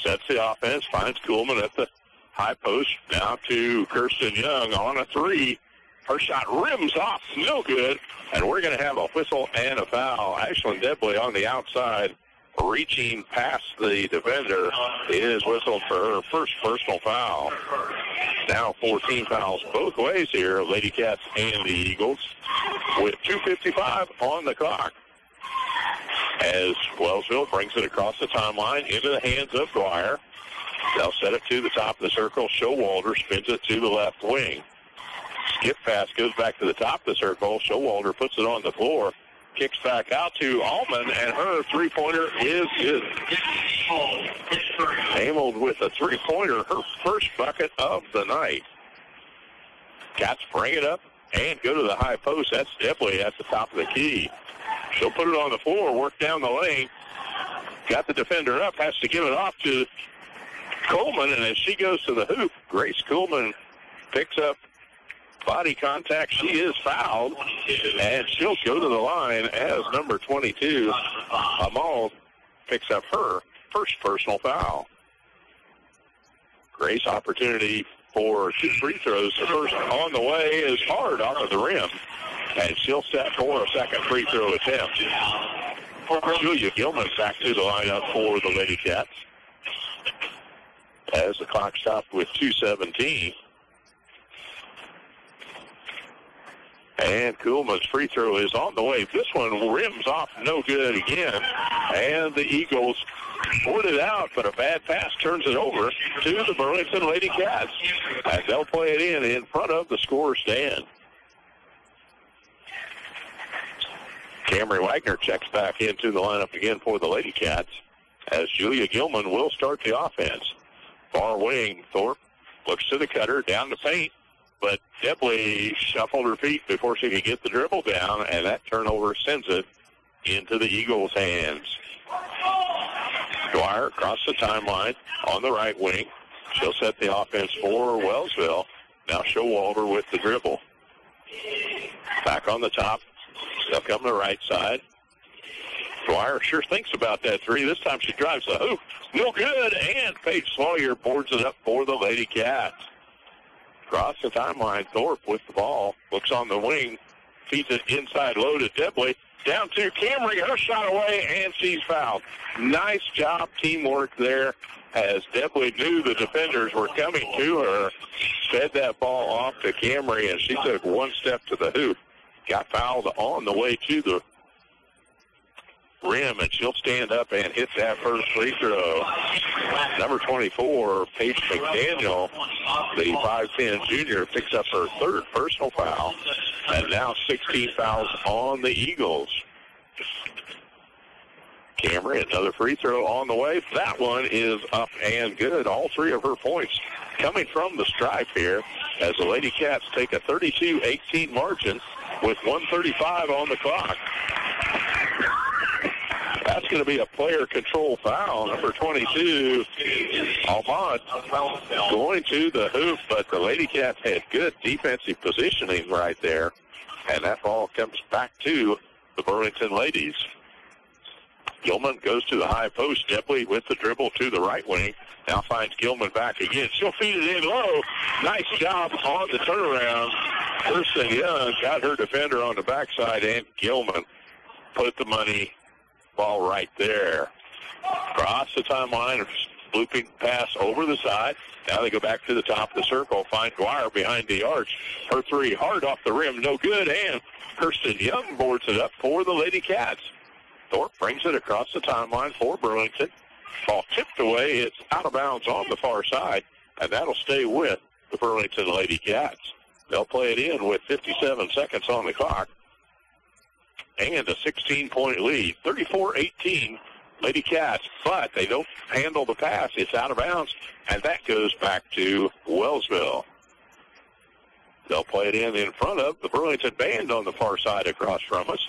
sets the offense, finds Kuhlman at the high post. Now to Kirsten Young on a three. Her shot rims off, no good, and we're going to have a whistle and a foul. Ashlyn Debley on the outside, reaching past the defender, is whistled for her first personal foul. Now 14 fouls both ways here, Lady Cats and the Eagles, with 2:55 on the clock. As Wellsville brings it across the timeline into the hands of Dwyer. They'll set it to the top of the circle. Showalter spins it to the left wing. Skip pass goes back to the top of the circle. Showalter puts it on the floor. Kicks back out to Allman, and her three-pointer is good. Amold with a three-pointer, her first bucket of the night. Cats bring it up and go to the high post. That's Debley at the top of the key. She'll put it on the floor, work down the lane. Got the defender up, has to give it off to Coleman, and as she goes to the hoop, Grace Coleman picks up body contact. She is fouled, and she'll go to the line as number 22, Amal, picks up her first personal foul. Grace opportunity for two free throws. The first on the way is hard off of the rim, and she'll set for a second free throw attempt. Julia Gilman back to the lineup for the Lady Cats as the clock stopped with 2:17. And Kuhlman's free throw is on the way. This one rims off, no good again. And the Eagles poured it out, but a bad pass turns it over to the Burlington Lady Cats, as they'll play it in front of the scorer's stand. Camry Wagner checks back into the lineup again for the Lady Cats, as Julia Gilman will start the offense. Far wing, Thorpe looks to the cutter, down the paint, but Debley shuffled her feet before she could get the dribble down, and that turnover sends it into the Eagles' hands. Dwyer across the timeline on the right wing. She'll set the offense for Wellsville. Now Showalter with the dribble. Back on the top. They'll come to the right side. Dwyer sure thinks about that three. This time she drives the hoop. No good, and Paige Sawyer boards it up for the Lady Cats. Across the timeline, Thorpe with the ball. Looks on the wing. Feeds it inside low to Debley. Down to Camry. Her shot away, and she's fouled. Nice job, teamwork there, as Debley knew the defenders were coming to her. Fed that ball off to Camry, and she took one step to the hoop. Got fouled on the way to the rim, and she'll stand up and hit that first free throw. Number 24, Paige McDaniel, the 5'10 junior, picks up her third personal foul, and now 16 fouls on the Eagles. Camry, another free throw on the way. That one is up and good. All three of her points coming from the stripe here, as the Lady Cats take a 32-18 margin with 1:35 on the clock. That's going to be a player control foul. Number 22, Almond, going to the hoop, but the Lady Cats had good defensive positioning right there, and that ball comes back to the Burlington Ladies. Gilman goes to the high post. Debley with the dribble to the right wing. Now finds Gilman back again. She'll feed it in low. Nice job on the turnaround. Kirsten Young got her defender on the backside, and Gilman put the money ball right there. Cross the timeline, looping pass over the side. Now they go back to the top of the circle. Find Dwyer behind the arch. Her three hard off the rim, no good, and Kirsten Young boards it up for the Lady Cats. Thorpe brings it across the timeline for Burlington. Ball tipped away. It's out of bounds on the far side, and that'll stay with the Burlington Lady Cats. They'll play it in with 57 seconds on the clock. And a 16-point lead, 34-18, Lady Cats. But they don't handle the pass. It's out of bounds, and that goes back to Wellsville. They'll play it in front of the Burlington band on the far side across from us.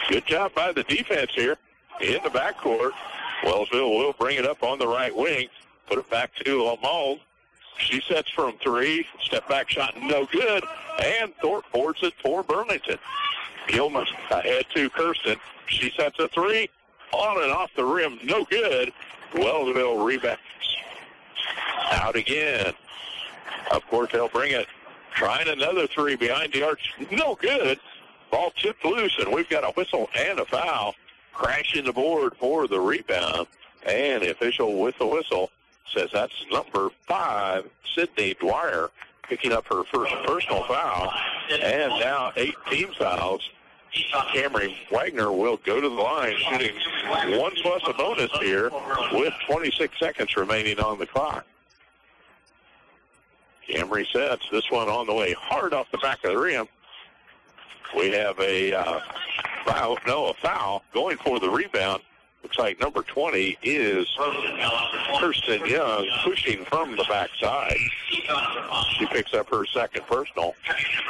Good job by the defense here in the backcourt. Wellsville will bring it up on the right wing. Put it back to Amal. She sets from three. Step back shot, no good. And Thorpe boards it for Burlington. Gilman ahead to Kirsten. She sets a three. On and off the rim, no good. Wellsville rebounds. Out again. Of course, they'll bring it. Trying another three behind the arch. No good. Ball tipped loose, and we've got a whistle and a foul. Crashing the board for the rebound. And the official with the whistle says that's number 5, Sydney Dwyer, picking up her first personal foul. And now 8 team fouls. Camry Wagner will go to the line, shooting 1 plus a bonus here with 26 seconds remaining on the clock. Camry sets this one on the way hard off the back of the rim. We have a foul going for the rebound. Looks like number 20 is Kirsten Young, pushing from the backside. She picks up her second personal.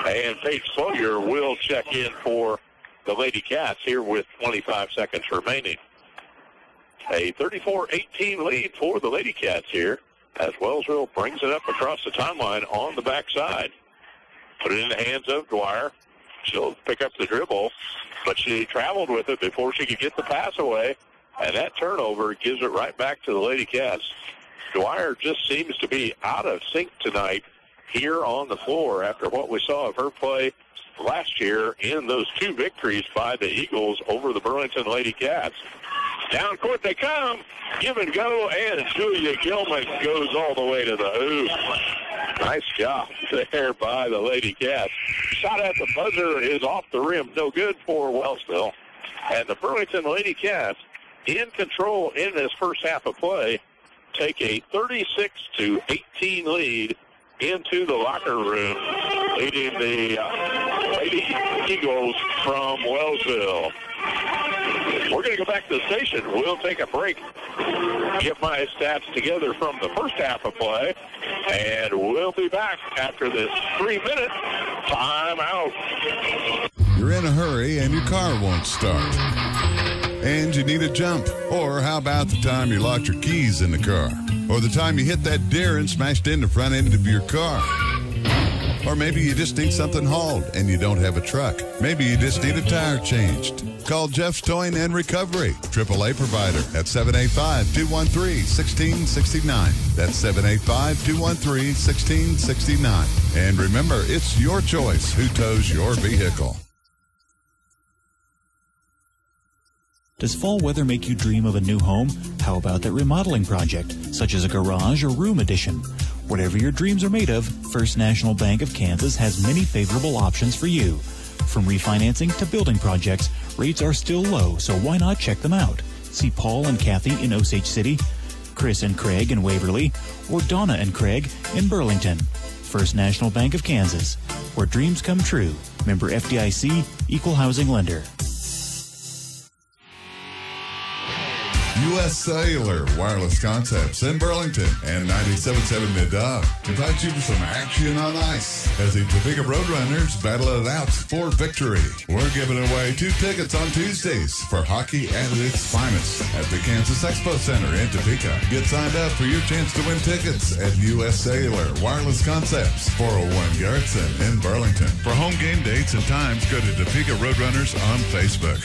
And Paige Sawyer will check in for the Lady Cats here with 25 seconds remaining. A 34-18 lead for the Lady Cats here as Wellsville brings it up across the timeline on the backside. Put it in the hands of Dwyer. She'll pick up the dribble, but she traveled with it before she could get the pass away, and that turnover gives it right back to the Lady Cats. Dwyer just seems to be out of sync tonight here on the floor after what we saw of her play last year in those 2 victories by the Eagles over the Burlington Lady Cats. Down court they come. Give and go, and Julia Gilman goes all the way to the hoop. Nice job there by the Lady Cats. Shot at the buzzer is off the rim. No good for Wellsville. And the Burlington Lady Cats in control in this first half of play take a 36-18 lead into the locker room, leading the Lady Eagles from Wellsville. We're going to go back to the station. We'll take a break, get my stats together from the first half of play, and we'll be back after this 3-minute timeout. You're in a hurry and your car won't start. And you need a jump. Or how about the time you locked your keys in the car? Or the time you hit that deer and smashed in the front end of your car? Or maybe you just need something hauled and you don't have a truck. Maybe you just need a tire changed. Call Jeff's Towing and Recovery, AAA provider at 785-213-1669. That's 785-213-1669. And remember, it's your choice who tows your vehicle. Does fall weather make you dream of a new home? How about that remodeling project, such as a garage or room addition? Whatever your dreams are made of, First National Bank of Kansas has many favorable options for you. From refinancing to building projects, rates are still low, so why not check them out? See Paul and Kathy in Osage City, Chris and Craig in Waverly, or Donna and Craig in Burlington. First National Bank of Kansas, where dreams come true. Member FDIC, Equal Housing Lender. U.S. Cellular Wireless Concepts in Burlington and 97.7 Mid-Dog invite you to some action on ice as the Topeka Roadrunners battle it out for victory. We're giving away 2 tickets on Tuesdays for hockey at its finest at the Kansas Expo Center in Topeka. Get signed up for your chance to win tickets at U.S. Cellular Wireless Concepts, 401 Garrettson in Burlington. For home game dates and times, go to Topeka Roadrunners on Facebook.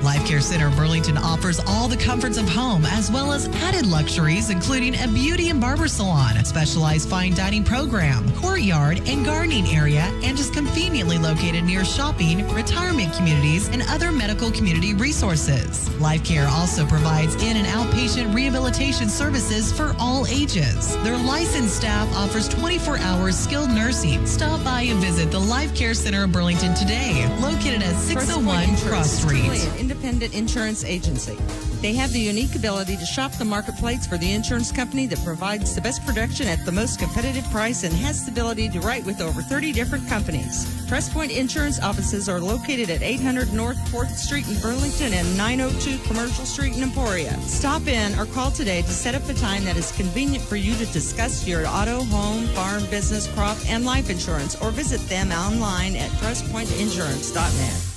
Life Care Center Burlington offers all the comforts of home as well as added luxuries, including a beauty and barber salon, specialized fine dining program, courtyard and gardening area, and is conveniently located near shopping, retirement communities, and other medical community resources. Life Care also provides in- and outpatient rehabilitation services for all ages. Their licensed staff offers 24-hour skilled nursing. Stop by and visit the Life Care Center of Burlington today, located at 601 Cross Street. Independent insurance agency. They have the unique ability to shop the marketplace for the insurance company that provides the best production at the most competitive price and has the ability to write with over 30 different companies. Trust Point Insurance offices are located at 800 North 4th Street in Burlington and 902 Commercial Street in Emporia. Stop in or call today to set up a time that is convenient for you to discuss your auto, home, farm, business, crop, and life insurance, or visit them online at trustpointinsurance.net.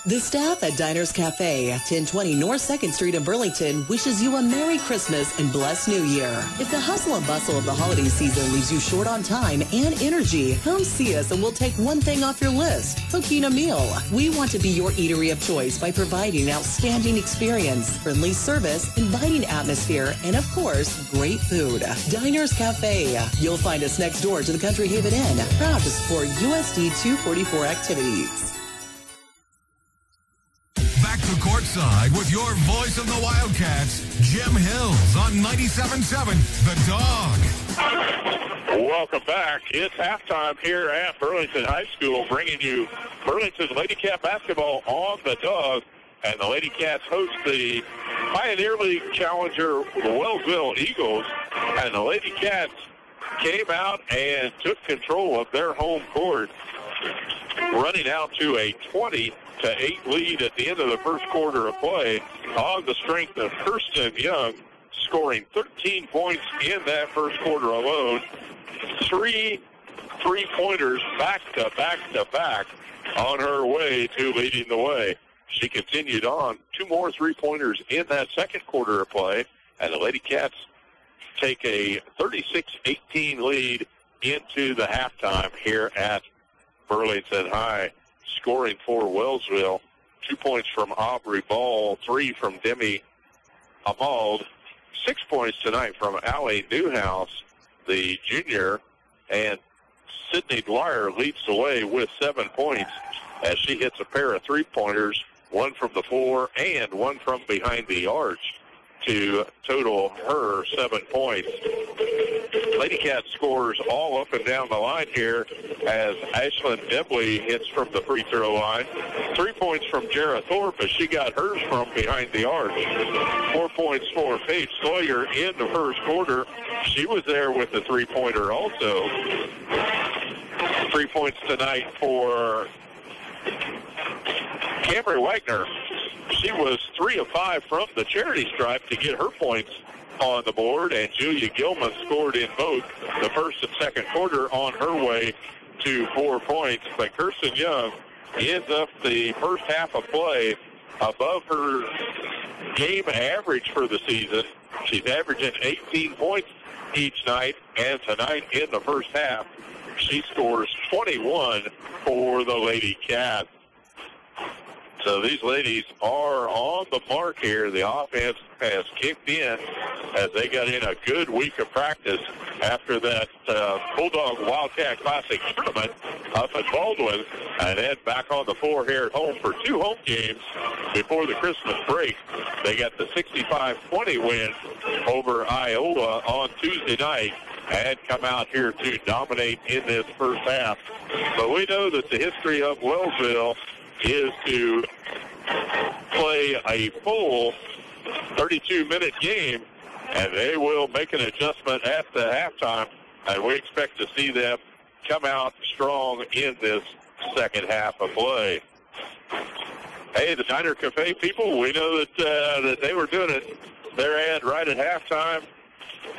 The staff at Diners Cafe, 1020 North 2nd Street in Burlington, wishes you a Merry Christmas and blessed New Year. If the hustle and bustle of the holiday season leaves you short on time and energy, come see us and we'll take one thing off your list, cooking a meal. We want to be your eatery of choice by providing an outstanding experience, friendly service, inviting atmosphere, and of course, great food. Diners Cafe. You'll find us next door to the Country Haven Inn, proud to support USD 244 activities. Back to courtside with your voice of the Wildcats, Jim Hills on 97.7 The Dawg. Welcome back. It's halftime here at Burlington High School, bringing you Burlington Lady Cat basketball on the Dawg. And the Lady Cats host the Pioneer League challenger, the Wellsville Eagles. And the Lady Cats came out and took control of their home court, running out to a 20-8 lead at the end of the first quarter of play on the strength of Kirsten Young, scoring 13 points in that first quarter alone. 3 3-pointers back to back on her way to leading the way. She continued on. 2 more 3-pointers in that second quarter of play, and the Lady Cats take a 36-18 lead into the halftime here at Burlington High. Scoring for Wellsville, 2 points from Aubrey Ball, 3 from Demi Amald, 6 points tonight from Allie Newhouse, the junior, and Sydney Dwyer leads the way with 7 points as she hits a pair of 3-pointers, 1 from the floor and 1 from behind the arch, to total her 7 points. Lady Cat scores all up and down the line here as Ashlyn Debley hits from the free throw line. 3 points from Jarrah Thorpe as she got hers from behind the arch. 4 points for Paige Sawyer in the first quarter. She was there with the 3-pointer also. 3 points tonight for Camry Wagner. She was 3 of 5 from the charity stripe to get her points on the board, and Julia Gilman scored in both the first and second quarter on her way to 4 points. But Kirsten Young ends up the first half of play above her game average for the season. She's averaging 18 points each night, and tonight in the first half, she scores 21 for the Lady Cats. So these ladies are on the mark here. The offense has kicked in as they got in a good week of practice after that Bulldog Wildcat Classic tournament up at Baldwin, and then back on the floor here at home for 2 home games before the Christmas break. They got the 65-20 win over Iowa on Tuesday night and come out here to dominate in this first half. But we know that the history of Wellsville is to play a full 32-minute game, and they will make an adjustment at the halftime, and we expect to see them come out strong in this second half of play. Hey, the Diner Cafe people, we know that they were doing it their end right at halftime,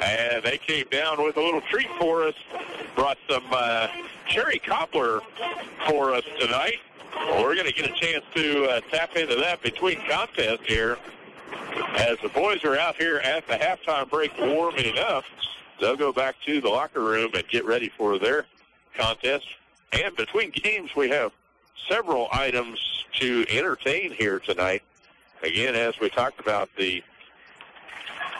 and they came down with a little treat for us, brought some cherry cobbler for us tonight. We're going to get a chance to tap into that between contests here. As the boys are out here at the halftime break warming up, they'll go back to the locker room and get ready for their contest. And between games, we have several items to entertain here tonight. Again, as we talked about, the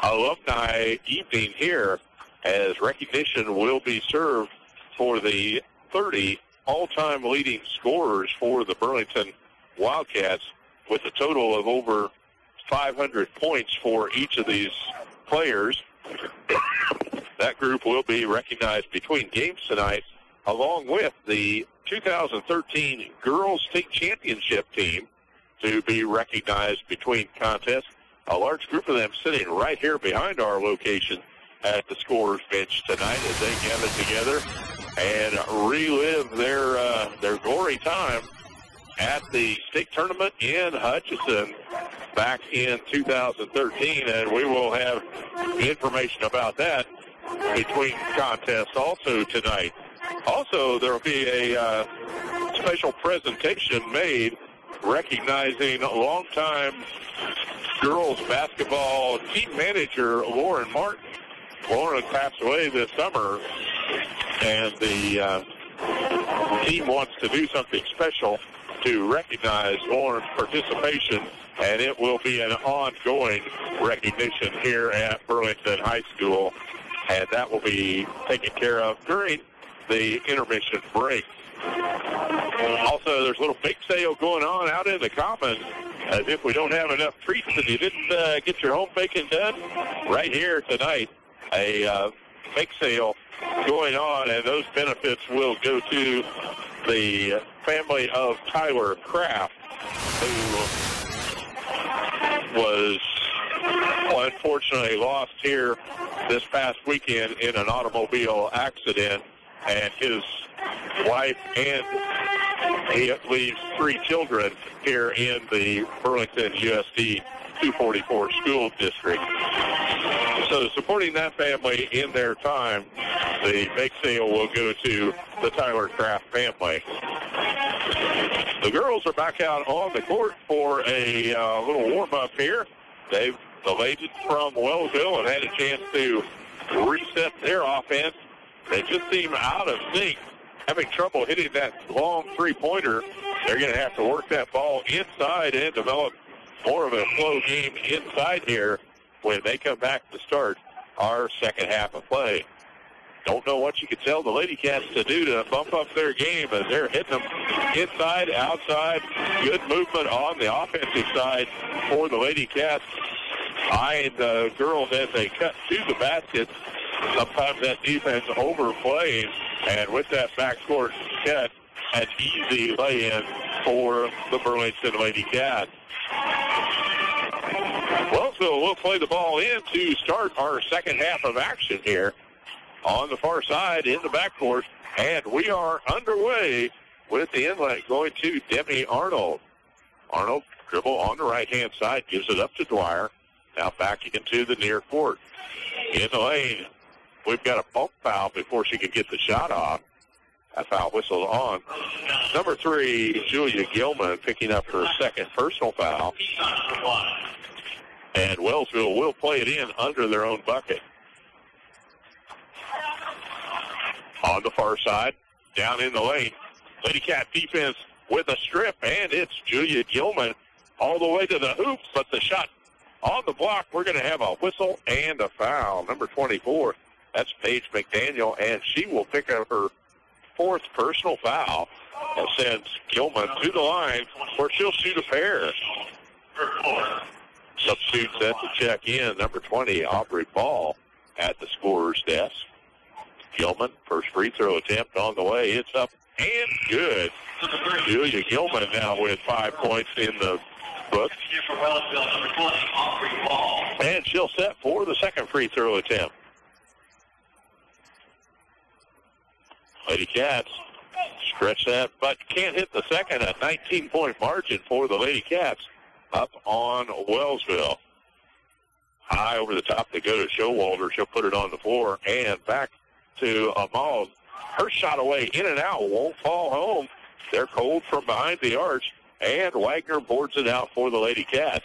alumni evening here, as recognition will be served for the 30 all-time leading scorers for the Burlington Wildcats, with a total of over 500 points for each of these players. That group will be recognized between games tonight, along with the 2013 Girls State Championship team to be recognized between contests. A large group of them sitting right here behind our location at the scorer's bench tonight as they gather together and relive their glory time at the state tournament in Hutchinson back in 2013, and we will have information about that between contests also tonight. Also, there will be a special presentation made recognizing longtime girls basketball team manager Lauren Martin. Lauren passed away this summer, and the team wants to do something special to recognize Lauren's participation, and it will be an ongoing recognition here at Burlington High School, and that will be taken care of during the intermission break. Also, there's a little bake sale going on out in the Commons, as if we don't have enough treats and you didn't get your home baking done. Right here tonight, a bake sale going on, and those benefits will go to the family of Tyler Kraft, who was unfortunately lost here this past weekend in an automobile accident, and his wife and he leaves 3 children here in the Burlington USD 244 school district. So supporting that family in their time, the bake sale will go to the Tyler Kraft family. The girls are back out on the court for a little warm-up here. The ladies from Wellsville have had a chance to reset their offense. They just seem out of sync, having trouble hitting that long three-pointer. They're going to have to work that ball inside and develop more of a flow game inside here when they come back to start our second half of play. Don't know what you could tell the Lady Cats to do to bump up their game, as they're hitting them inside, outside. Good movement on the offensive side for the Lady Cats. Eyeing the girls as they cut to the basket. Sometimes that defense overplays, and with that backcourt cut, an easy lay-in for the Burlington Lady Cats. Wellsville will play the ball in to start our second half of action here on the far side in the backcourt, and we are underway with the inlet going to Demi Arnold. Arnold dribble on the right-hand side, gives it up to Dwyer. Now back into the near court. In the lane, we've got a bump foul before she could get the shot off. That foul whistled on. Number 3, Julia Gilman, picking up her second personal foul. And Wellsville will play it in under their own bucket. On the far side, down in the lane, Lady Cat defense with a strip, and it's Julia Gilman all the way to the hoop, but the shot on the block. We're going to have a whistle and a foul. Number 24, that's Paige McDaniel, and she will pick up her 4th personal foul. That sends Gilman to the line where she'll shoot a pair. Substitute set to check in. Number 20, Aubrey Ball at the scorer's desk. Gilman, first free throw attempt on the way. It's up and good. Julia Gilman now with 5 points in the book. And she'll set for the second free throw attempt. Lady Cats stretch that, but can't hit the second. A 19-point margin for the Lady Cats up on Wellsville. High over the top they go to Showalter. She'll put it on the floor and back to Amal. Her shot away, in and out, won't fall home. They're cold from behind the arch, and Wagner boards it out for the Lady Cats.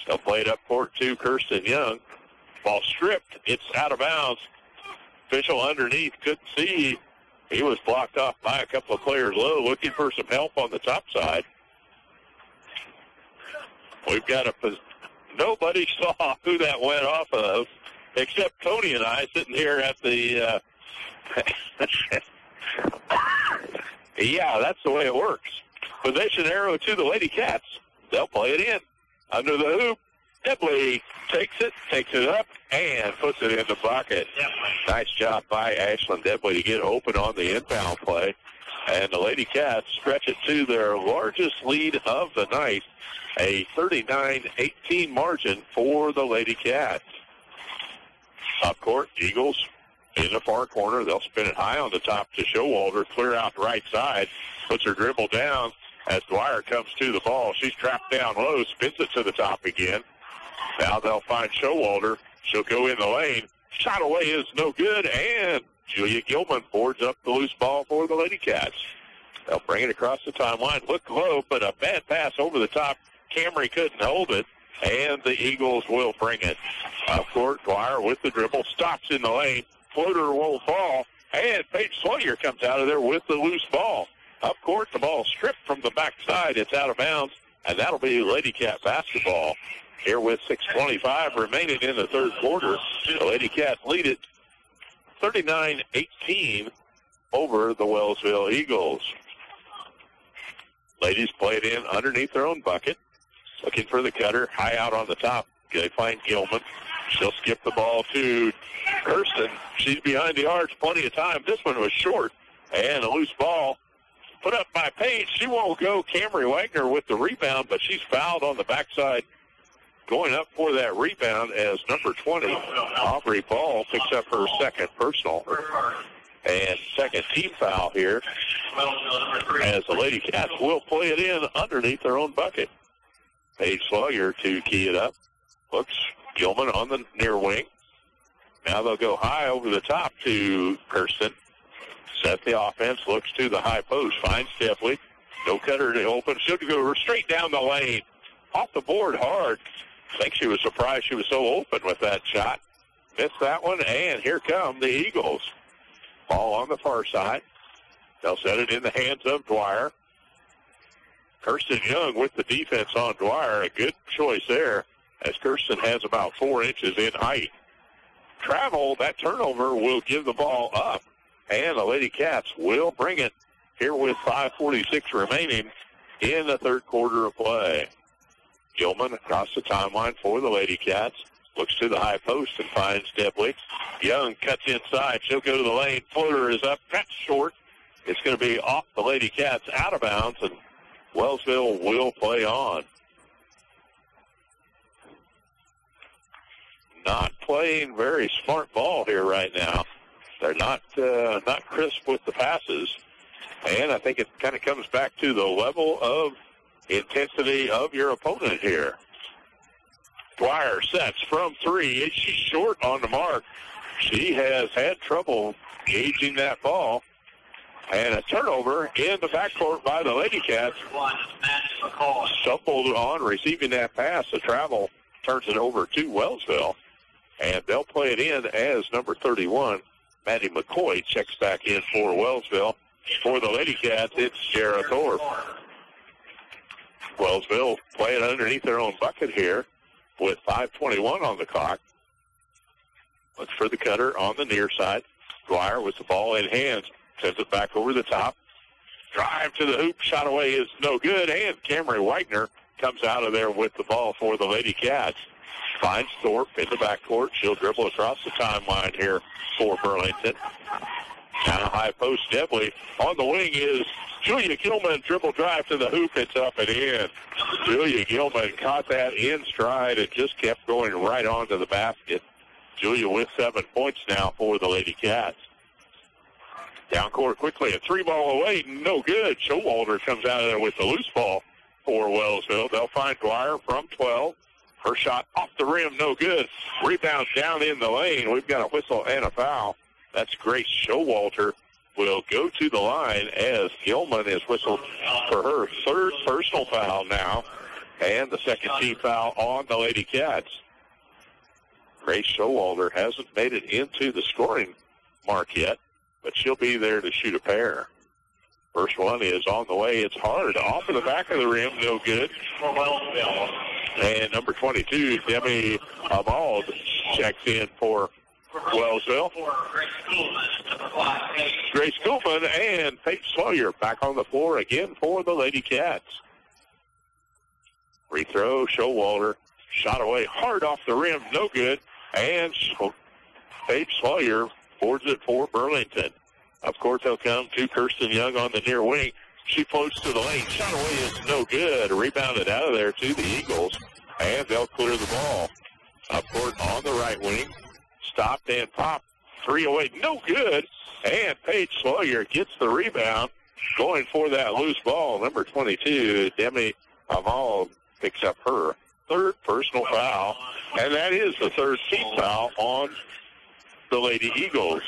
They'll play it up court to Kirsten Young. Ball stripped. It's out of bounds. Official underneath couldn't see. He was blocked off by a couple of players low, looking for some help on the top side. We've got nobody saw who that went off of, except Tony and I sitting here at the, yeah, that's the way it works. Possession arrow to the Lady Cats. They'll play it in. Under the hoop, Debley takes it up, and puts it in the bucket. Nice job by Ashlyn Debley to get open on the inbound play. And the Lady Cats stretch it to their largest lead of the night, a 39-18 margin for the Lady Cats. Up court, Eagles in the far corner. They'll spin it high on the top to Showalter. Clear out the right side. Puts her dribble down as Dwyer comes to the ball. She's trapped down low. Spins it to the top again. Now they'll find Showalter. She'll go in the lane. Shot away is no good. And Julia Gilman boards up the loose ball for the Lady Cats. They'll bring it across the timeline. Look low, but a bad pass over the top. Camry couldn't hold it, and the Eagles will bring it. Up court, Dwyer with the dribble, stops in the lane. Floater will fall, and Paige Sawyer comes out of there with the loose ball. Up court, the ball stripped from the backside. It's out of bounds, and that'll be Lady Cat basketball. Here with 6:25 remaining in the third quarter, the Lady Cats lead it 39-18 over the Wellsville Eagles. Ladies play it in underneath their own bucket. Looking for the cutter, high out on the top. They find Gilman. She'll skip the ball to Kirsten. She's behind the arch, plenty of time. This one was short, and a loose ball put up by Paige. She won't go. Camry Wagner with the rebound, but she's fouled on the backside. Going up for that rebound as number 20, Aubrey Ball, picks up her second personal. And second team foul here as the Lady Cats will play it in underneath their own bucket. Paige Sawyer to key it up. Looks Gilman on the near wing. Now they'll go high over the top to Kirsten. Set the offense, looks to the high post, finds Stepley. No cutter to open. She'll go straight down the lane. Off the board hard. I think she was surprised she was so open with that shot. Missed that one, and here come the Eagles. Ball on the far side. They'll set it in the hands of Dwyer. Kirsten Young with the defense on Dwyer. A good choice there, as Kirsten has about 4 inches in height. Travel, that turnover will give the ball up, and the Lady Cats will bring it here with 5:46 remaining in the third quarter of play. Gilman across the timeline for the Lady Cats. Looks to the high post and finds Depley. Young cuts inside. She'll go to the lane. Floater is up. That's short. It's going to be off the Lady Cats, out of bounds, and Wellsville will play on. Not playing very smart ball here right now. They're not crisp with the passes, and I think it kind of comes back to the level of intensity of your opponent here. Dwyer sets from three. She's short on the mark. She has had trouble gauging that ball. And a turnover in the backcourt by the Lady Cats. Stumbled on receiving that pass. The travel turns it over to Wellsville. And they'll play it in as number 31, Maddie McCoy, checks back in for Wellsville. For the Lady Cats, it's Jarrah Thorpe. Wellsville playing underneath their own bucket here with 5:21 on the clock. Looks for the cutter on the near side. Dwyer with the ball in hand. Sends it back over the top. Drive to the hoop. Shot away is no good. And Camry Wagner comes out of there with the ball for the Lady Cats. Finds Thorpe in the backcourt. She'll dribble across the timeline here for Burlington. Now high post Depley. On the wing is Julia Gilman. Dribble drive to the hoop. It's up and in. Julia Gilman caught that in stride and just kept going right onto the basket. Julia with 7 points now for the Lady Cats. Down court quickly. A three ball away. No good. Showalter comes out of there with the loose ball for Wellsville. They'll find Dwyer from 12. Her shot off the rim. No good. Rebound down in the lane. We've got a whistle and a foul. That's Grace Showalter will go to the line as Gilman is whistled for her third personal foul now. And the second team foul on the Lady Cats. Grace Showalter hasn't made it into the scoring mark yet, but she'll be there to shoot a pair. First one is on the way. It's hard. Off of the back of the rim. No good. And number 22, Demi Ahmad, checks in for Wellsville. Grace Kuhlman and Paige Sawyer back on the floor again for the Lady Cats. Free throw, Showalter. Shot away hard off the rim. No good. And Paige Sawyer boards it for Burlington. Of course, they'll come to Kirsten Young on the near wing. She floats to the lane. Shot away is no good. Rebounded out of there to the Eagles. And they'll clear the ball. Up court on the right wing. Stopped and popped. Three away. No good. And Paige Sawyer gets the rebound. Going for that loose ball. Number 22, Demi Ahmad, picks up her third personal foul. And that is the third team foul on the Lady Eagles.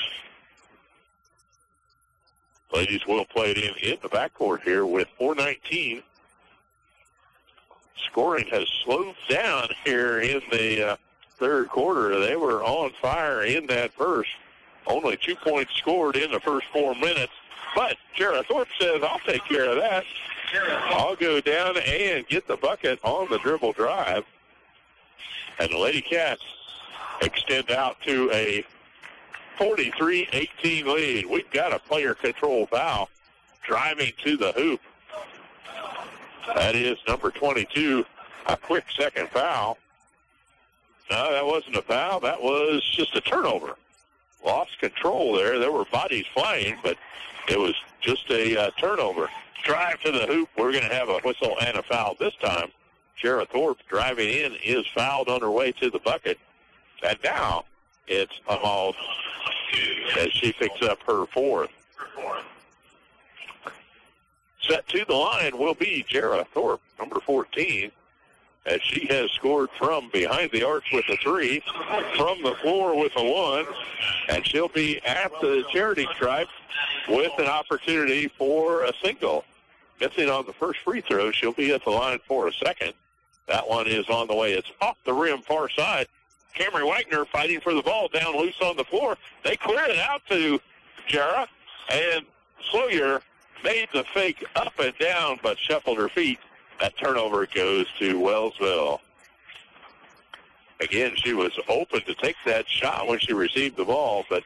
Ladies will play it in the backcourt here with 4:19. Scoring has slowed down here in the third quarter. They were on fire in that first. Only 2 points scored in the first 4 minutes. But Jarrett Thorpe says, I'll take care of that. I'll go down and get the bucket on the dribble drive. And the Lady Cats extend out to a 43-18 lead. We've got a player control foul driving to the hoop. That is number 22, a quick second foul. No, that wasn't a foul. That was just a turnover. Lost control there. There were bodies flying, but it was just a turnover. Drive to the hoop. We're going to have a whistle and a foul this time. Shara Thorpe driving in is fouled on her way to the bucket. And now it's Amal as she picks up her fourth. Set to the line will be Jara Thorpe, number 14, as she has scored from behind the arc with a 3, from the floor with a 1, and she'll be at the charity stripe with an opportunity for a single. Missing on the first free throw, she'll be at the line for a second. That one is on the way. It's off the rim, far side. Cameron Wagner fighting for the ball down loose on the floor. They clear it out to Jara, and Sawyer made the fake up and down, but shuffled her feet. That turnover goes to Wellsville. Again, she was open to take that shot when she received the ball, but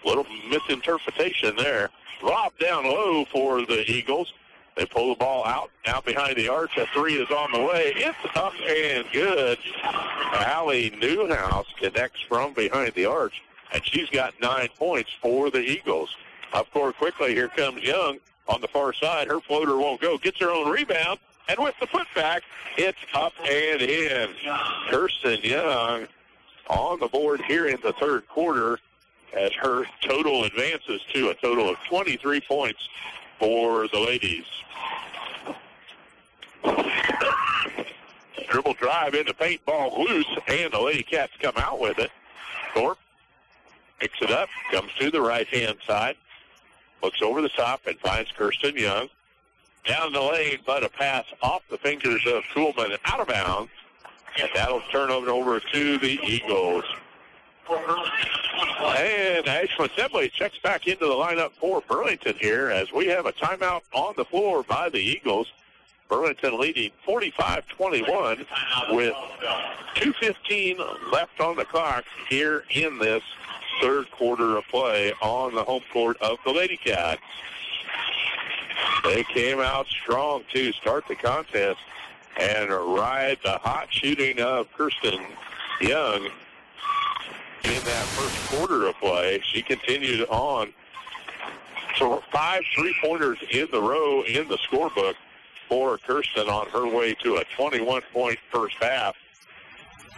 a little misinterpretation there. Lob down low for the Eagles. They pull the ball out behind the arch. A 3 is on the way. It's up and good. Allie Newhouse connects from behind the arch, and she's got 9 points for the Eagles. Up court quickly, here comes Young on the far side. Her floater won't go. Gets her own rebound, and with the putback, it's up and in. Kirsten Young on the board here in the third quarter as her total advances to a total of 23 points for the ladies. Dribble drive into paint, ball loose, and the Lady Cats come out with it. Thorpe picks it up, comes to the right-hand side, looks over the top and finds Kirsten Young. Down the lane, but a pass off the fingers of Kuhlman and out of bounds. And that'll turn it over to the Eagles. And Ashland Sibley checks back into the lineup for Burlington here as we have a timeout on the floor by the Eagles. Burlington leading 45-21 with 2:15 left on the clock here in this third quarter of play on the home court of the Lady Cats. They came out strong to start the contest and ride the hot shooting of Kirsten Young in that first quarter of play. She continued on. So 5 3-pointers in the row in the scorebook for Kirsten on her way to a 21-point first half.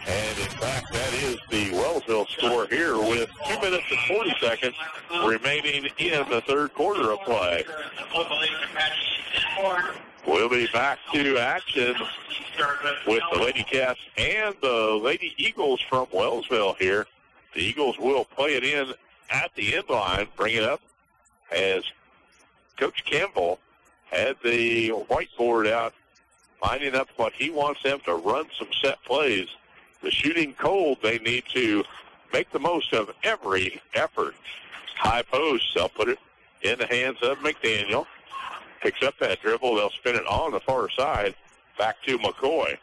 And, in fact, that is the Wellsville score here with 2 minutes and 40 seconds remaining in the third quarter of play. We'll be back to action with the Lady Cats and the Lady Eagles from Wellsville here. The Eagles will play it in at the end line, bring it up as Coach Campbell had the whiteboard out, lining up what he wants them to run some set plays. The shooting cold, they need to make the most of every effort. High post, they'll put it in the hands of McDaniel. Picks up that dribble, they'll spin it on the far side, back to McCoy.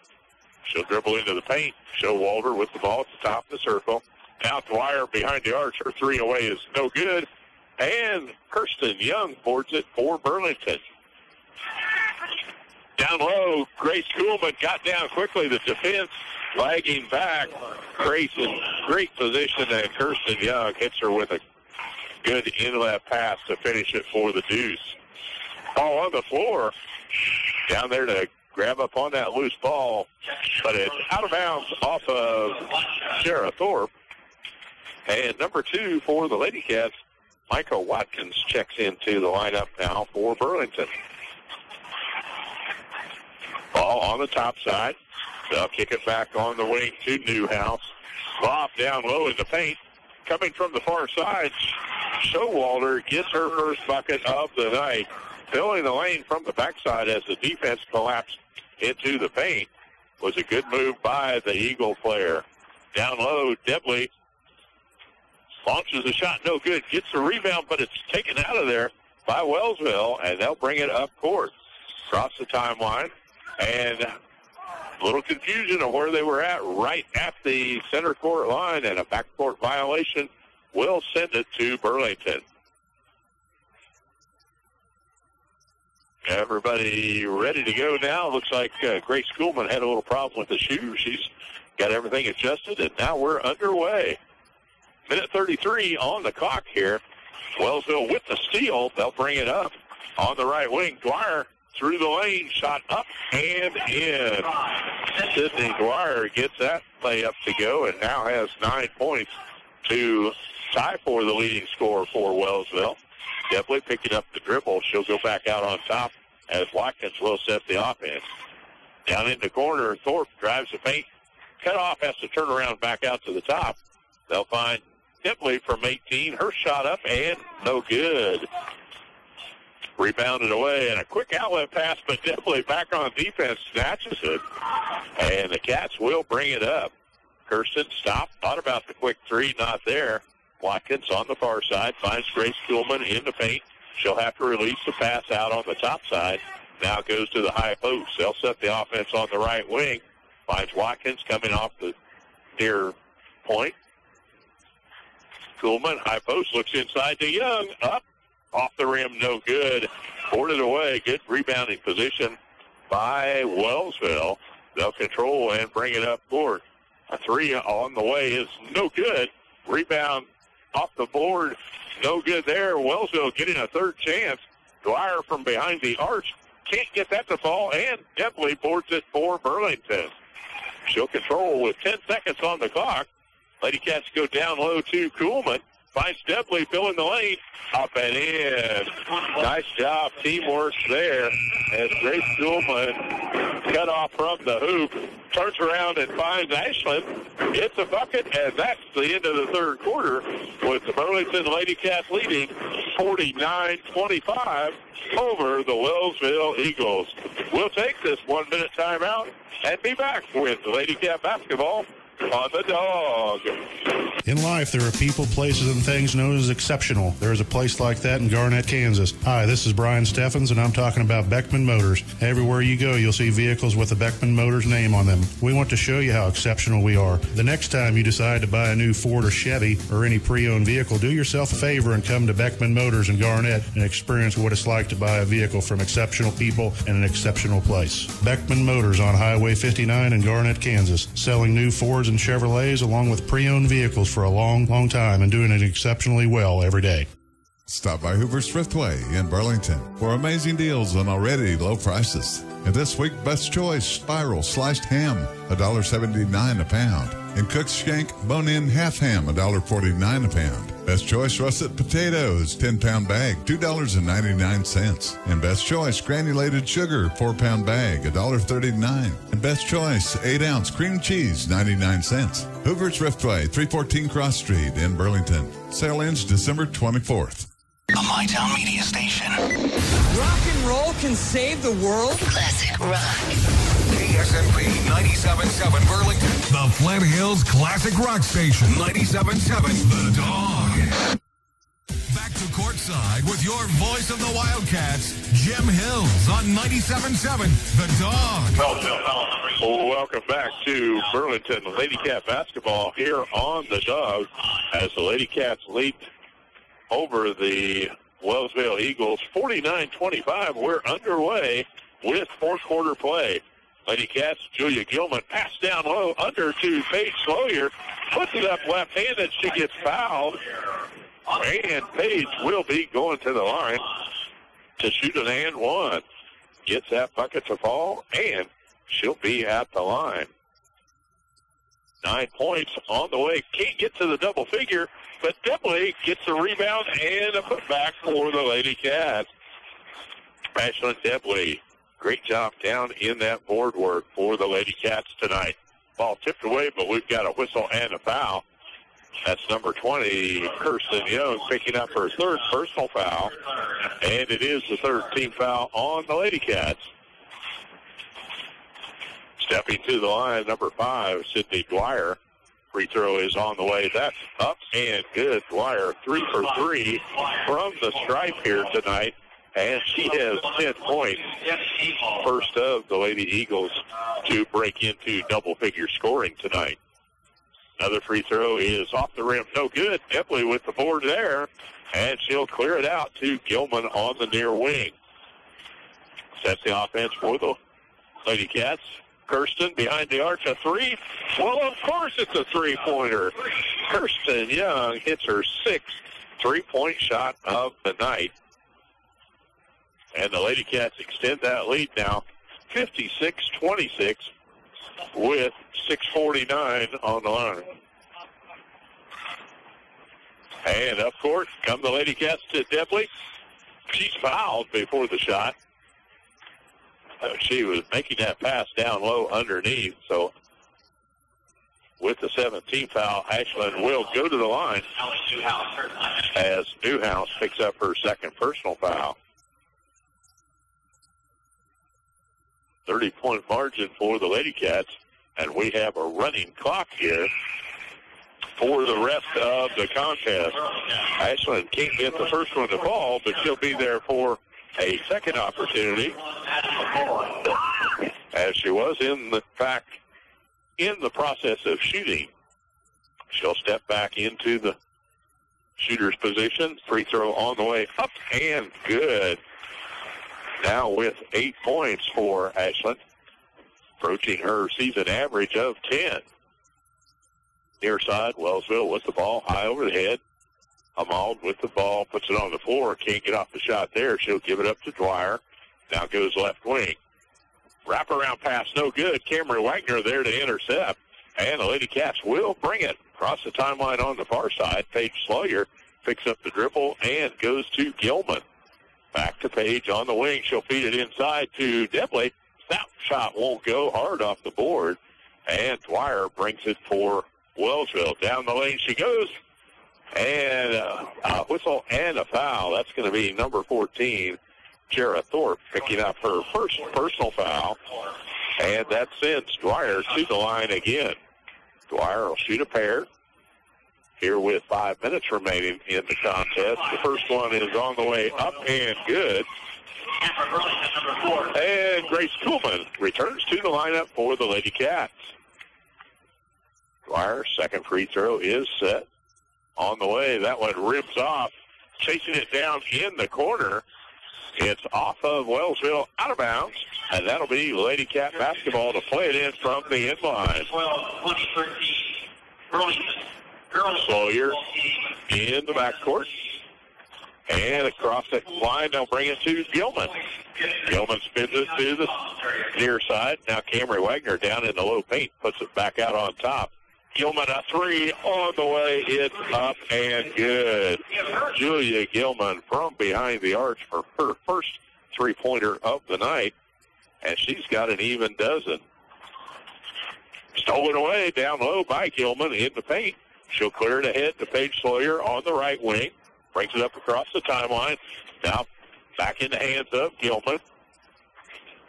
She'll dribble into the paint. Showalter with the ball at the top of the circle. Now Dwyer behind the arch. Her 3 away is no good. And Kirsten Young boards it for Burlington. Down low, Grace Kuhlman got down quickly. The defense lagging back. Grace in great position, and Kirsten Young hits her with a good inlet pass to finish it for the Deuce. Ball on the floor. Down there to grab up on that loose ball, but it's out of bounds off of Shara Thorpe. And number 2 for the Lady Cats, Michael Watkins checks into the lineup now for Burlington. Ball on the top side. They'll kick it back on the wing to Newhouse. Lob down low in the paint. Coming from the far side, Showalter gets her first bucket of the night, filling the lane from the backside as the defense collapsed into the paint. Was a good move by the Eagle player. Down low, Debley launches a shot, no good. Gets the rebound, but it's taken out of there by Wellsville, and they'll bring it up court. Across the timeline, and a little confusion of where they were at, right at the center court line, and a backcourt violation will send it to Burlington. Everybody ready to go now. Looks like Grace Kuhlman had a little problem with the shoe. She's got everything adjusted, and now we're underway. Minute 33 on the clock here. Wellsville with the steal. They'll bring it up on the right wing. Dwyer through the lane, shot up and in. Sydney Dwyer gets that layup to go and now has 9 points to tie for the leading scorer for Wellsville. Definitely picking up the dribble. She'll go back out on top as Watkins will set the offense. Down in the corner, Thorpe drives the paint. Cut off, has to turn around back out to the top. They'll find Debley from 18. Her shot up and no good. Rebounded away and a quick outlet pass, but Debley back on defense snatches it. And the Cats will bring it up. Kirsten stopped, thought about the quick three, not there. Watkins on the far side finds Grace Kuhlman in the paint. She'll have to release the pass out on the top side. Now goes to the high post. They'll set the offense on the right wing. Finds Watkins coming off the near point. Kuhlman, high post, looks inside to Young. Up, off the rim, no good. Boarded away. Good rebounding position by Wellsville. They'll control and bring it up court. A three on the way is no good. Rebound off the board, no good there. Wellsville getting a third chance. Dwyer from behind the arch can't get that to fall, and Debley boards it for Burlington. She'll control with 10 seconds on the clock. Lady Cats go down low to Kuhlman. Finds Debley filling the lane. Up and in. Nice job. Teamwork there as Grace Kuhlman cut off from the hoop. Turns around and finds Ashland. Hits a bucket, and that's the end of the third quarter with the Burlington Lady Cats leading 49-25 over the Wellsville Eagles. We'll take this 1 minute timeout and be back with Lady Cat basketball on the Dawg. In life, there are people, places, and things known as exceptional. There is a place like that in Garnett, Kansas. Hi, this is Brian Steffens, and I'm talking about Beckman Motors. Everywhere you go, you'll see vehicles with the Beckman Motors name on them. We want to show you how exceptional we are. The next time you decide to buy a new Ford or Chevy or any pre-owned vehicle, do yourself a favor and come to Beckman Motors in Garnett and experience what it's like to buy a vehicle from exceptional people in an exceptional place. Beckman Motors on Highway 59 in Garnett, Kansas, selling new Fords and Chevrolets along with pre-owned vehicles for a long, long time and doing it exceptionally well every day. Stop by Hoover's Thriftway in Burlington for amazing deals on already low prices. And this week, Best Choice Spiral Sliced Ham, $1.79 a pound. And Cook's Shank Bone-In Half Ham, $1.49 a pound. Best Choice Russet Potatoes, 10-pound bag, $2.99. And Best Choice Granulated Sugar, 4-pound bag, $1.39. And Best Choice 8-ounce Cream Cheese, 99 cents. Hoover's Thriftway, 314 Cross Street in Burlington. Sale ends December 24th. A MyTown media station. Rock and roll can save the world? Classic rock. KSMP 97.7 Burlington. The Flint Hills Classic Rock Station. 97.7 The Dawg. Back to courtside with your voice of the Wildcats, Jim Hills on 97.7 The Dawg. Welcome back to Burlington Lady Cat basketball here on the Dawg as the Lady Cats lead over the Wellsville Eagles 49-25. We're underway with fourth quarter play. Lady Cats, Julia Gilman, pass down low, under to Paige Sloyer, puts it up left-handed. She gets fouled, and Paige will be going to the line to shoot an and one. Gets that bucket to fall, and she'll be at the line. 9 points on the way. Can't get to the double figure, but Debley gets a rebound and a putback for the Lady Cats. Ashlyn Debley, great job down in that board work for the Lady Cats tonight. Ball tipped away, but we've got a whistle and a foul. That's number 20, Kirsten Young, picking up her third personal foul. And it is the third team foul on the Lady Cats. Stepping to the line, number 5, Sydney Dwyer. Free throw is on the way. That's up and good. Dwyer 3 for 3 from the stripe here tonight. And she has 10 points. First of the Lady Eagles to break into double-figure scoring tonight. Another free throw is off the rim. No good. Epley with the board there. And she'll clear it out to Gilman on the near wing. Sets the offense for the Lady Cats. Kirsten behind the arch, a three. Well, of course it's a three-pointer. Kirsten Young hits her sixth three-point shot of the night. And the Lady Cats extend that lead now, 56-26, with 6:49 on the line. And up court come the Lady Cats to Depley. She's fouled before the shot. She was making that pass down low underneath. So with the 17th foul, Ashland will go to the line as Newhouse picks up her second personal foul. 30-point margin for the Lady Cats, and we have a running clock here for the rest of the contest. Ashland can't get the first one to fall, but she'll be there for a second opportunity, as she was in the process of shooting. She'll step back into the shooter's position. Free throw on the way up and good. Now with 8 points for Ashland, approaching her season average of 10. Near side, Wellsville with the ball high over the head. Hamald with the ball, puts it on the floor, can't get off the shot there. She'll give it up to Dwyer. Now goes left wing. Wraparound pass, no good. Cameron Wagner there to intercept. And the Lady Cats will bring it across the timeline on the far side. Paige Sawyer picks up the dribble and goes to Gilman. Back to Paige on the wing. She'll feed it inside to Depley. That shot won't go, hard off the board. And Dwyer brings it for Wellsville. Down the lane she goes. And a whistle and a foul. That's going to be number 14, Jarrah Thorpe, picking up her first personal foul. And that sends Dwyer to the line again. Dwyer will shoot a pair here with 5 minutes remaining in the contest. The first one is on the way up and good. And Grace Kuhlman returns to the lineup for the Lady Cats. Dwyer's second free throw is set. On the way, that one rips off, chasing it down in the corner. It's off of Wellsville, out of bounds, and that'll be Lady Cat basketball to play it in from the end line. 12-20-13, Burlington. Sawyer in the backcourt. And across the line, they'll bring it to Gilman. Gilman spins it to the near side. Now Cameron Wagner down in the low paint, puts it back out on top. Gilman a three on the way. It's up and good. Julia Gilman from behind the arch for her first three-pointer of the night, and she's got an even dozen. Stolen away down low by Gilman in the paint. She'll clear it ahead to Paige Sawyer on the right wing. Brings it up across the timeline. Now back in the hands of Gilman.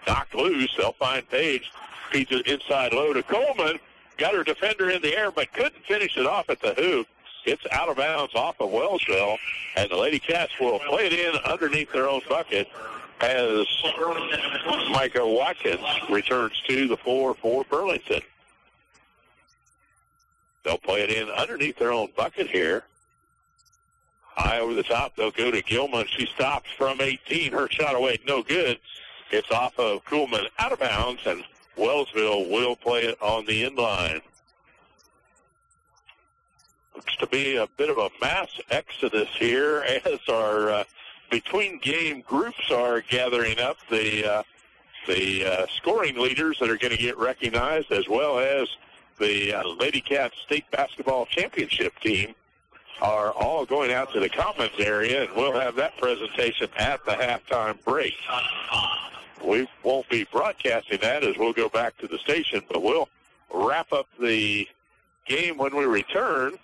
Knocked loose. They'll find Paige. Feeds it inside low to Coleman. Got her defender in the air, but couldn't finish it off at the hoop. It's out of bounds off of Wellsville, and the Lady Cats will play it in underneath their own bucket as Micah Watkins returns to the floor for Burlington. They'll play it in underneath their own bucket here. High over the top, they'll go to Gilman. She stops from 18. Her shot away, no good. It's off of Kuhlman, out of bounds, and Wellsville will play it on the end line. Looks to be a bit of a mass exodus here as our between-game groups are gathering up. The scoring leaders that are going to get recognized, as well as the Lady Cats State Basketball Championship team, are all going out to the commons area, and we'll have that presentation at the halftime break. We won't be broadcasting that as we'll go back to the station, but we'll wrap up the game when we return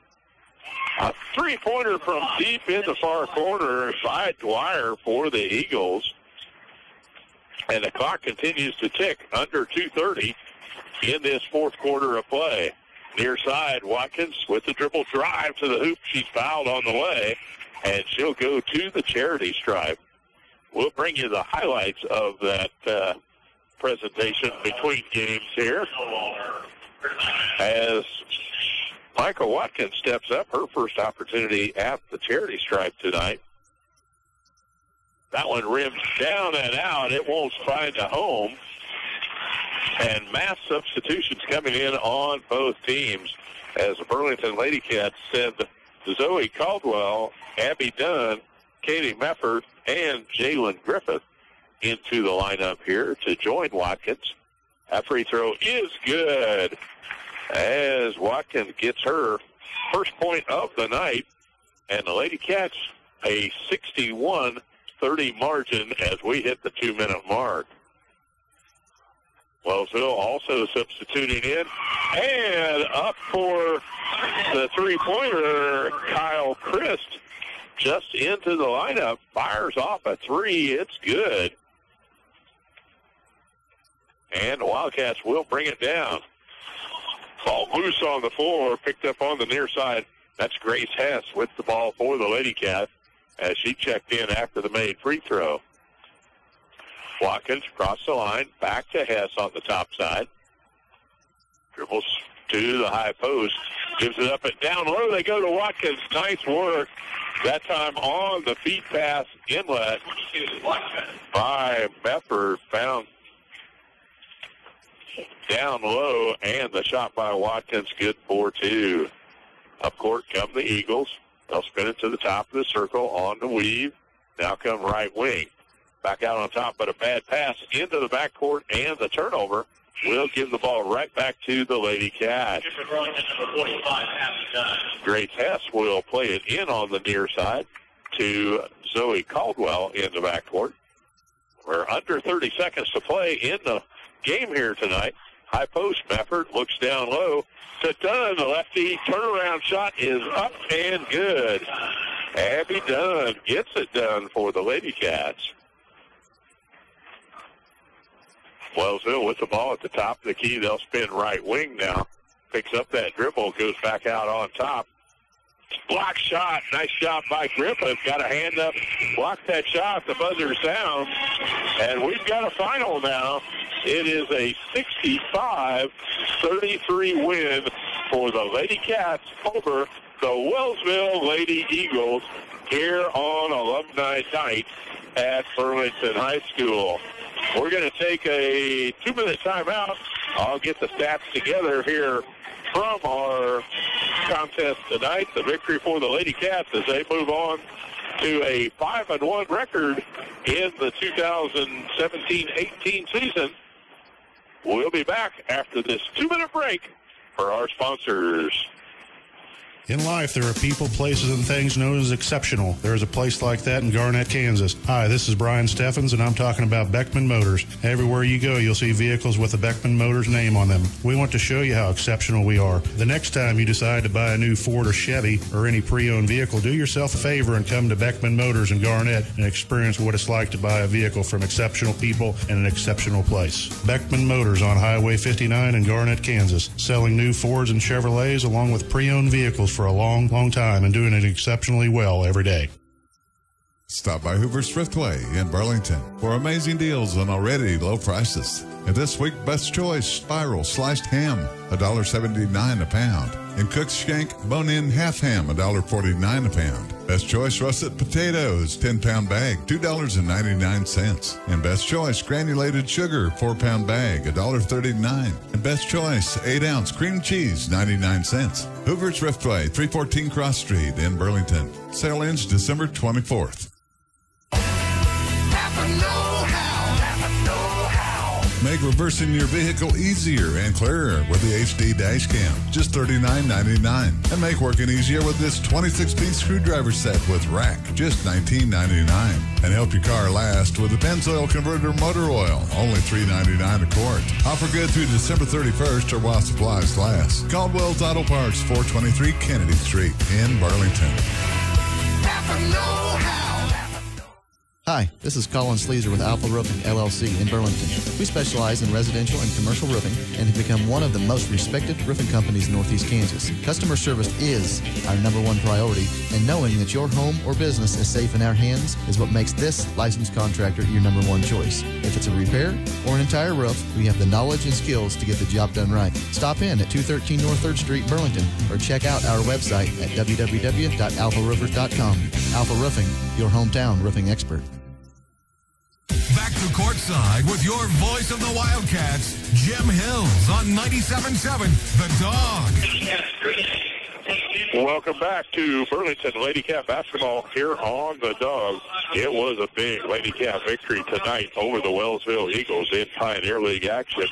A three-pointer from deep in the far corner, side wire for the Eagles. And the clock continues to tick, under 2:30 in this fourth quarter of play. Near side, Watkins with the dribble drive to the hoop. She's fouled on the way, and she'll go to the charity stripe. We'll bring you the highlights of that presentation between games here as Michael Watkins steps up, her first opportunity at the charity stripe tonight. That one rims down and out. It won't find a home. And mass substitutions coming in on both teams as the Burlington Lady Cats send Zoe Caldwell, Abby Dunn, Katie Mefford, and Jalen Griffith into the lineup here to join Watkins. That free throw is good as Watkins gets her first point of the night, and the Lady Cats a 61-30 margin as we hit the 2-minute mark. Wellsville also substituting in, and up for the three-pointer, Kyle Christ just into the lineup, fires off a three. It's good. And the Wildcats will bring it down. Ball loose on the floor, picked up on the near side. That's Grace Hess with the ball for the Lady Cats as she checked in after the made free throw. Watkins across the line, back to Hess on the top side. Dribbles to the high post, gives it up and down low. They go to Watkins. Nice work. That time on the feed pass inlet by Mefford, found down low, and the shot by Watkins good for two. Up court come the Eagles. They'll spin it to the top of the circle on the weave. Now come right wing. Back out on top, but a bad pass into the backcourt, and the turnover will give the ball right back to the Lady Cats. Grace Hess will play it in on the near side to Zoe Caldwell in the backcourt. We're under 30 seconds to play in the game here tonight. High post, Mefford looks down low to Dunn. The lefty turnaround shot is up and good. Abby Dunn gets it done for the Lady Cats. Wellsville with the ball at the top of the key. They'll spin right wing now. Picks up that dribble, goes back out on top. Block shot. Nice shot by Griffith. Got a hand up. Blocked that shot. The buzzer sounds. And we've got a final now. It is a 65-33 win for the Lady Cats over the Wellsville Lady Eagles here on Alumni Night at Burlington High School. We're going to take a 2-minute timeout. I'll get the stats together here from our contest tonight. The victory for the Lady Cats as they move on to a 5-1 record in the 2017-18 season. We'll be back after this 2-minute break for our sponsors. In life, there are people, places, and things known as exceptional. There is a place like that in Garnett, Kansas. Hi, this is Brian Steffens, and I'm talking about Beckman Motors. Everywhere you go, you'll see vehicles with the Beckman Motors name on them. We want to show you how exceptional we are. The next time you decide to buy a new Ford or Chevy or any pre-owned vehicle, do yourself a favor and come to Beckman Motors in Garnett and experience what it's like to buy a vehicle from exceptional people in an exceptional place. Beckman Motors on Highway 59 in Garnett, Kansas, selling new Fords and Chevrolets along with pre-owned vehicles for a long, long time and doing it exceptionally well every day. Stop by Hoover's Thriftway in Burlington for amazing deals on already low prices. And this week, Best Choice Spiral Sliced Ham, $1.79 a pound. And Cook's Shank Bone-In Half Ham, $1.49 a pound. Best Choice Russet Potatoes, 10-pound bag, $2.99. And Best Choice Granulated Sugar, 4-pound bag, $1.39. And Best Choice 8-ounce Cream Cheese, 99 cents. Hoover's Thriftway, 314 Cross Street in Burlington. Sale ends December 24th. Make reversing your vehicle easier and clearer with the HD dash cam, just $39.99. And make working easier with this 26-piece screwdriver set with rack, just $19.99. And help your car last with the Pennzoil Converter Motor Oil, only $3.99 a quart. Offer good through December 31st or while supplies last. Caldwell's Auto Parts, 423 Kennedy Street in Burlington. Hi, this is Colin Sleazer with Alpha Roofing LLC in Burlington. We specialize in residential and commercial roofing and have become one of the most respected roofing companies in Northeast Kansas. Customer service is our #1 priority, and knowing that your home or business is safe in our hands is what makes this licensed contractor your #1 choice. If it's a repair or an entire roof, we have the knowledge and skills to get the job done right. Stop in at 213 North 3rd Street, Burlington, or check out our website at www.alpharoofers.com. Alpha Roofing, your hometown roofing expert. Back to courtside with your voice of the Wildcats, Jim Hills on 97.7 The Dog. Welcome back to Burlington Lady Cat basketball here on The Dog. It was a big Lady Cat victory tonight over the Wellsville Eagles in Pioneer League action.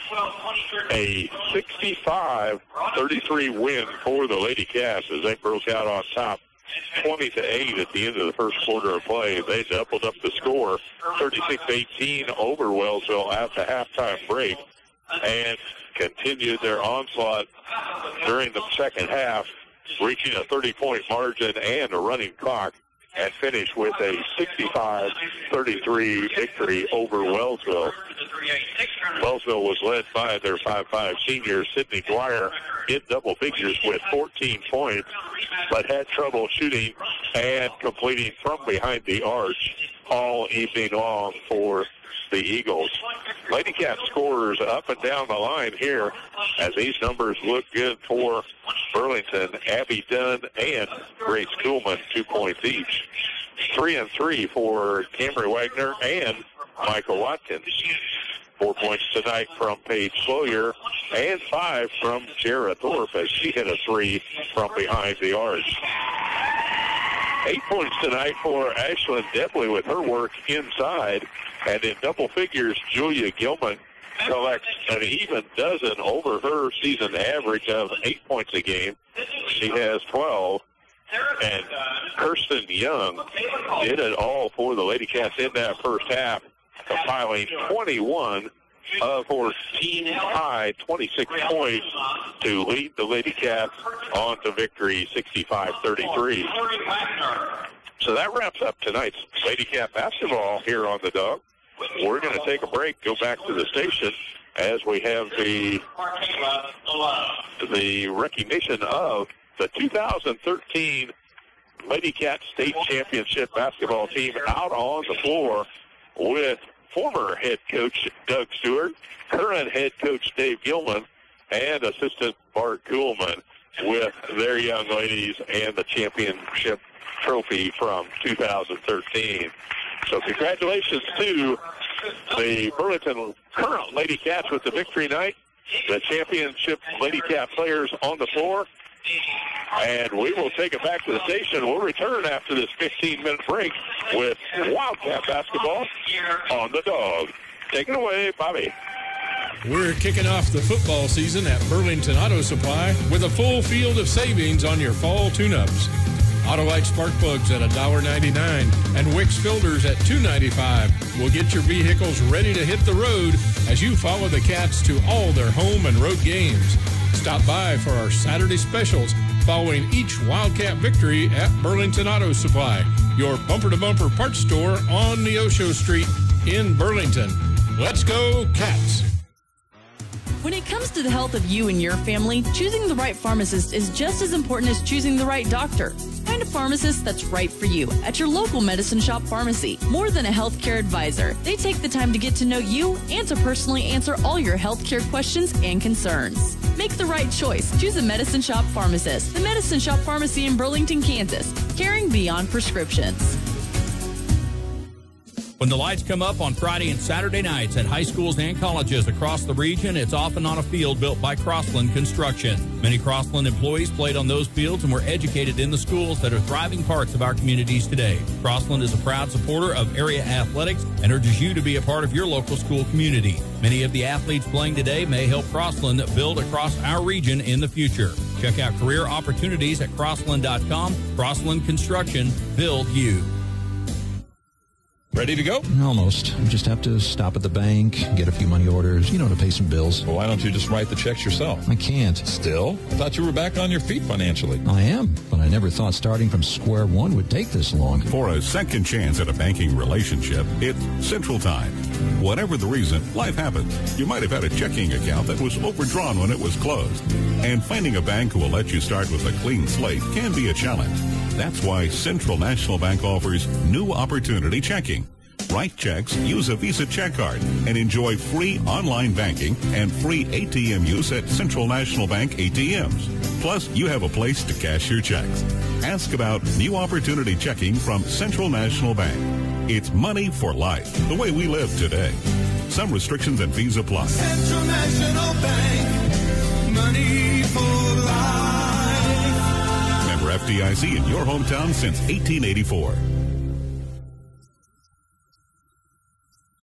A 65-33 win for the Lady Cats as they broke out on top 20-8 at the end of the first quarter of play. They doubled up the score 36-18 over Wellsville at the halftime break and continued their onslaught during the second half, reaching a 30-point margin and a running clock, and finished with a 65-33 victory over Wellsville. Wellsville was led by their 5'5" senior, Sydney Dwyer, in double figures with 14 points, but had trouble shooting and completing from behind the arch all evening long for the Eagles. Lady Cat scores up and down the line here as these numbers look good for Burlington. Abby Dunn and Grace Kuhlman, 2 points each. 3 and 3 for Camry Wagner and Michael Watkins. 4 points tonight from Paige Sloyer and 5 from Jara Thorpe as she hit a 3 from behind the arch. 8 points tonight for Ashlyn Depley with her work inside. And in double figures, Julia Gilman collects an even dozen over her season average of 8 points a game. She has 12. And Kirsten Young did it all for the Lady Cats in that first half, compiling 21 of her team-high 26 points to lead the Lady Cats on to victory 65-33. So that wraps up tonight's Lady Cat basketball here on The Dog. We're going to take a break, go back to the station as we have the recognition of the 2013 Lady Cat State Championship basketball team out on the floor with former head coach Doug Stewart, current head coach Dave Gilman, and assistant Bart Kuhlman with their young ladies and the championship trophy from 2013. So congratulations to the Burlington current Lady Cats with the victory night, the championship Lady Cat players on the floor. And we will take it back to the station. We'll return after this 15-minute break with Wildcat basketball on The Dog. Take it away, Bobby. We're kicking off the football season at Burlington Auto Supply with a full field of savings on your fall tune-ups. Autolite spark plugs at $1.99 and Wix filters at $2.95 will get your vehicles ready to hit the road as you follow the Cats to all their home and road games. Stop by for our Saturday specials following each Wildcat victory at Burlington Auto Supply, your bumper-to-bumper parts store on Neosho Street in Burlington. Let's go, Cats! When it comes to the health of you and your family, choosing the right pharmacist is just as important as choosing the right doctor. Find a pharmacist that's right for you at your local Medicine Shop pharmacy. More than a healthcare advisor, they take the time to get to know you and to personally answer all your healthcare questions and concerns. Make the right choice. Choose a Medicine Shop pharmacist. The Medicine Shop Pharmacy in Burlington, Kansas. Caring beyond prescriptions. When the lights come up on Friday and Saturday nights at high schools and colleges across the region, it's often on a field built by Crossland Construction. Many Crossland employees played on those fields and were educated in the schools that are thriving parts of our communities today. Crossland is a proud supporter of area athletics and urges you to be a part of your local school community. Many of the athletes playing today may help Crossland build across our region in the future. Check out career opportunities at crossland.com. Crossland Construction, build you. Ready to go? Almost. I just have to stop at the bank, get a few money orders, to pay some bills. Well, why don't you just write the checks yourself? I can't. Still? I thought you were back on your feet financially. I am, but I never thought starting from square one would take this long. For a second chance at a banking relationship, it's Central Time. Whatever the reason, life happens. You might have had a checking account that was overdrawn when it was closed. And finding a bank who will let you start with a clean slate can be a challenge. That's why Central National Bank offers New Opportunity Checking. Write checks, use a Visa check card, and enjoy free online banking and free ATM use at Central National Bank ATMs. Plus, you have a place to cash your checks. Ask about New Opportunity Checking from Central National Bank. It's money for life, the way we live today. Some restrictions and fees apply. Central National Bank, money for life. Member FDIC in your hometown since 1884.